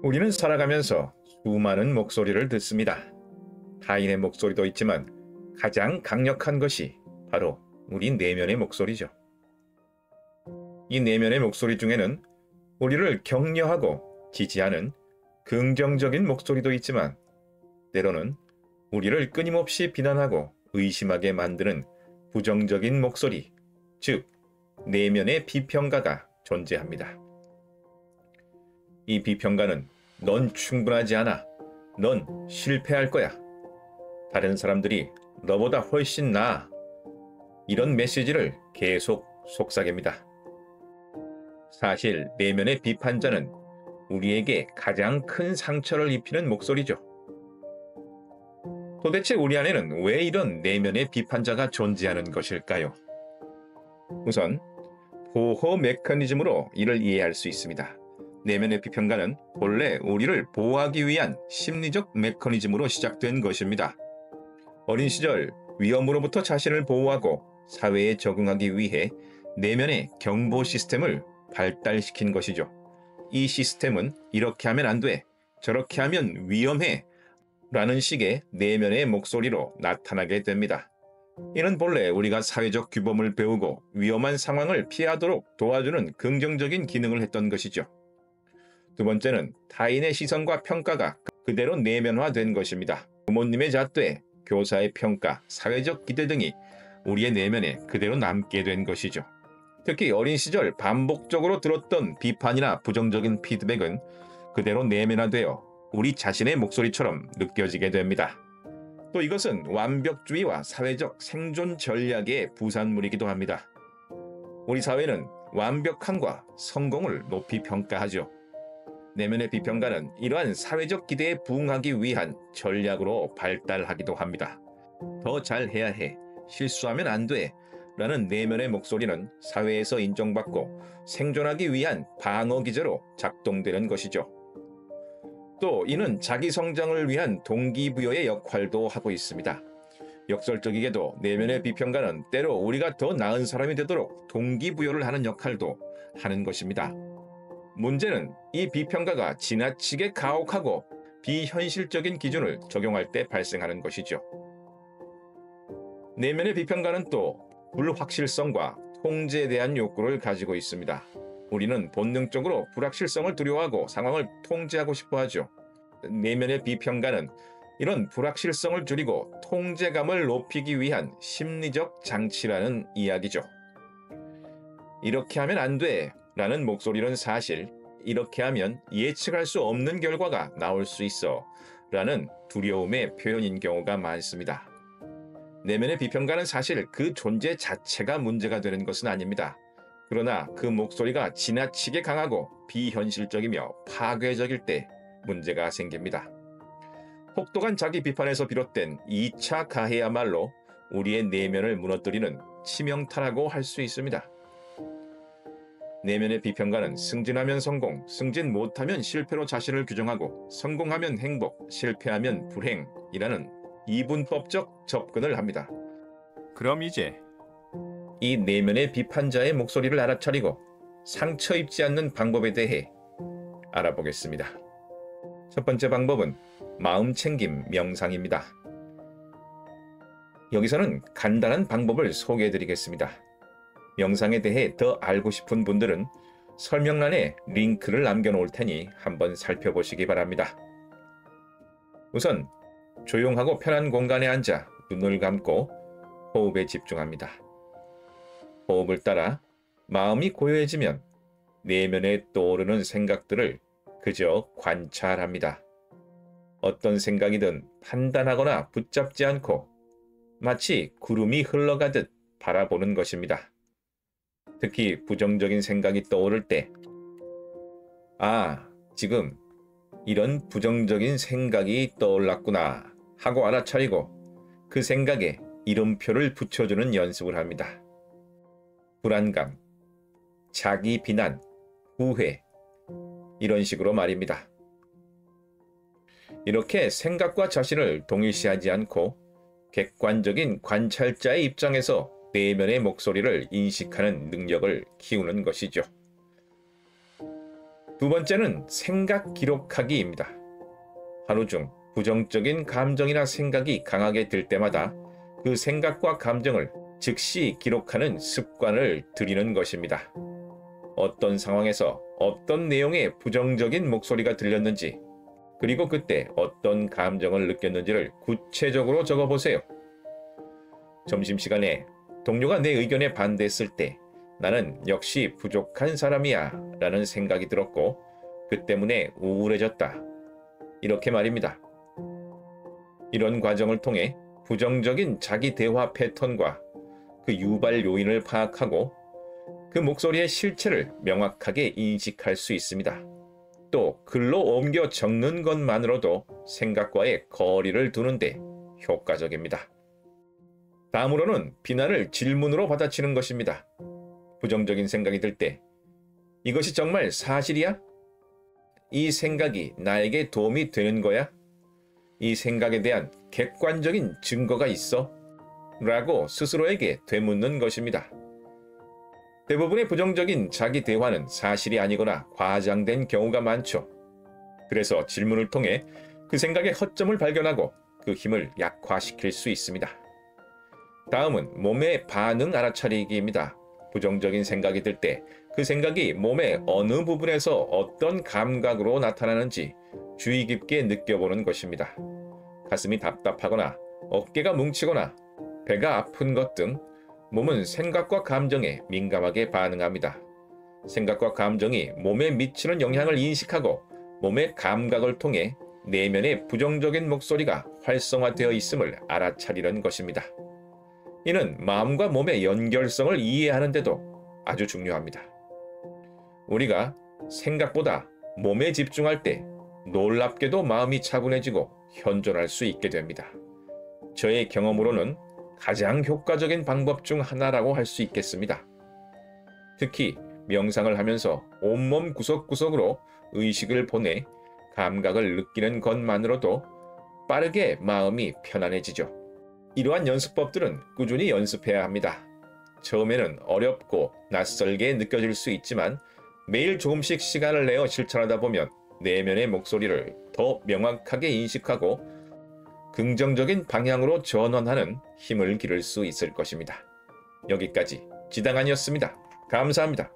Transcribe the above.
우리는 살아가면서 수많은 목소리를 듣습니다. 타인의 목소리도 있지만 가장 강력한 것이 바로 우리 내면의 목소리죠. 이 내면의 목소리 중에는 우리를 격려하고 지지하는 긍정적인 목소리도 있지만 때로는 우리를 끊임없이 비난하고 의심하게 만드는 부정적인 목소리, 즉 내면의 비평가가 존재합니다. 이 비평가는 넌 충분하지 않아. 넌 실패할 거야. 다른 사람들이 너보다 훨씬 나아. 이런 메시지를 계속 속삭입니다. 사실 내면의 비판자는 우리에게 가장 큰 상처를 입히는 목소리죠. 도대체 우리 안에는 왜 이런 내면의 비판자가 존재하는 것일까요? 우선 보호 메커니즘으로 이를 이해할 수 있습니다. 내면의 비평가는 본래 우리를 보호하기 위한 심리적 메커니즘으로 시작된 것입니다. 어린 시절 위험으로부터 자신을 보호하고 사회에 적응하기 위해 내면의 경보 시스템을 발달시킨 것이죠. 이 시스템은 이렇게 하면 안 돼, 저렇게 하면 위험해 라는 식의 내면의 목소리로 나타나게 됩니다. 이는 본래 우리가 사회적 규범을 배우고 위험한 상황을 피하도록 도와주는 긍정적인 기능을 했던 것이죠. 두 번째는 타인의 시선과 평가가 그대로 내면화된 것입니다. 부모님의 잣대, 교사의 평가, 사회적 기대 등이 우리의 내면에 그대로 남게 된 것이죠. 특히 어린 시절 반복적으로 들었던 비판이나 부정적인 피드백은 그대로 내면화되어 우리 자신의 목소리처럼 느껴지게 됩니다. 또 이것은 완벽주의와 사회적 생존 전략의 부산물이기도 합니다. 우리 사회는 완벽함과 성공을 높이 평가하죠. 내면의 비평가는 이러한 사회적 기대에 부응하기 위한 전략으로 발달하기도 합니다. 더 잘해야 해, 실수하면 안 돼 라는 내면의 목소리는 사회에서 인정받고 생존하기 위한 방어 기제로 작동되는 것이죠. 또 이는 자기 성장을 위한 동기부여의 역할도 하고 있습니다. 역설적이게도 내면의 비평가는 때로 우리가 더 나은 사람이 되도록 동기부여를 하는 역할도 하는 것입니다. 문제는 이 비평가가 지나치게 가혹하고 비현실적인 기준을 적용할 때 발생하는 것이죠. 내면의 비평가는 또 불확실성과 통제에 대한 욕구를 가지고 있습니다. 우리는 본능적으로 불확실성을 두려워하고 상황을 통제하고 싶어 하죠. 내면의 비평가는 이런 불확실성을 줄이고 통제감을 높이기 위한 심리적 장치라는 이야기죠. 이렇게 하면 안 돼 라는 목소리는 사실 이렇게 하면 예측할 수 없는 결과가 나올 수 있어 라는 두려움의 표현인 경우가 많습니다. 내면의 비평가는 사실 그 존재 자체가 문제가 되는 것은 아닙니다. 그러나 그 목소리가 지나치게 강하고 비현실적이며 파괴적일 때 문제가 생깁니다. 혹독한 자기 비판에서 비롯된 2차 가해야말로 우리의 내면을 무너뜨리는 치명타라고 할 수 있습니다. 내면의 비평가는 승진하면 성공, 승진 못하면 실패로 자신을 규정하고 성공하면 행복, 실패하면 불행이라는 이분법적 접근을 합니다. 그럼 이제 이 내면의 비판자의 목소리를 알아차리고 상처 입지 않는 방법에 대해 알아보겠습니다. 첫 번째 방법은 마음챙김 명상입니다. 여기서는 간단한 방법을 소개해드리겠습니다. 명상에 대해 더 알고 싶은 분들은 설명란에 링크를 남겨놓을 테니 한번 살펴보시기 바랍니다. 우선 조용하고 편한 공간에 앉아 눈을 감고 호흡에 집중합니다. 호흡을 따라 마음이 고요해지면 내면에 떠오르는 생각들을 그저 관찰합니다. 어떤 생각이든 판단하거나 붙잡지 않고 마치 구름이 흘러가듯 바라보는 것입니다. 특히 부정적인 생각이 떠오를 때, 지금 이런 부정적인 생각이 떠올랐구나 하고 알아차리고 그 생각에 이름표를 붙여주는 연습을 합니다. 불안감, 자기 비난, 후회, 이런 식으로 말입니다. 이렇게 생각과 자신을 동일시하지 않고 객관적인 관찰자의 입장에서 내면의 목소리를 인식하는 능력을 키우는 것이죠. 두 번째는 생각 기록하기입니다. 하루 중 부정적인 감정이나 생각이 강하게 들 때마다 그 생각과 감정을 즉시 기록하는 습관을 들이는 것입니다. 어떤 상황에서 어떤 내용의 부정적인 목소리가 들렸는지, 그리고 그때 어떤 감정을 느꼈는지를 구체적으로 적어보세요. 점심시간에 동료가 내 의견에 반대했을 때 나는 역시 부족한 사람이야 라는 생각이 들었고 그 때문에 우울해졌다. 이렇게 말입니다. 이런 과정을 통해 부정적인 자기 대화 패턴과 그 유발 요인을 파악하고 그 목소리의 실체를 명확하게 인식할 수 있습니다. 또 글로 옮겨 적는 것만으로도 생각과의 거리를 두는데 효과적입니다. 다음으로는 비난을 질문으로 받아치는 것입니다. 부정적인 생각이 들 때 이것이 정말 사실이야? 이 생각이 나에게 도움이 되는 거야? 이 생각에 대한 객관적인 증거가 있어? 라고 스스로에게 되묻는 것입니다. 대부분의 부정적인 자기 대화는 사실이 아니거나 과장된 경우가 많죠. 그래서 질문을 통해 그 생각의 허점을 발견하고 그 힘을 약화시킬 수 있습니다. 다음은 몸의 반응 알아차리기입니다. 부정적인 생각이 들 때 그 생각이 몸의 어느 부분에서 어떤 감각으로 나타나는지 주의 깊게 느껴보는 것입니다. 가슴이 답답하거나 어깨가 뭉치거나 배가 아픈 것 등 몸은 생각과 감정에 민감하게 반응합니다. 생각과 감정이 몸에 미치는 영향을 인식하고 몸의 감각을 통해 내면의 부정적인 목소리가 활성화되어 있음을 알아차리는 것입니다. 이는 마음과 몸의 연결성을 이해하는 데도 아주 중요합니다. 우리가 생각보다 몸에 집중할 때 놀랍게도 마음이 차분해지고 현존할 수 있게 됩니다. 저의 경험으로는 가장 효과적인 방법 중 하나라고 할 수 있겠습니다. 특히 명상을 하면서 온몸 구석구석으로 의식을 보내 감각을 느끼는 것만으로도 빠르게 마음이 편안해지죠. 이러한 연습법들은 꾸준히 연습해야 합니다. 처음에는 어렵고 낯설게 느껴질 수 있지만 매일 조금씩 시간을 내어 실천하다 보면 내면의 목소리를 더 명확하게 인식하고 긍정적인 방향으로 전환하는 힘을 기를 수 있을 것입니다. 여기까지 지당한이었습니다. 감사합니다.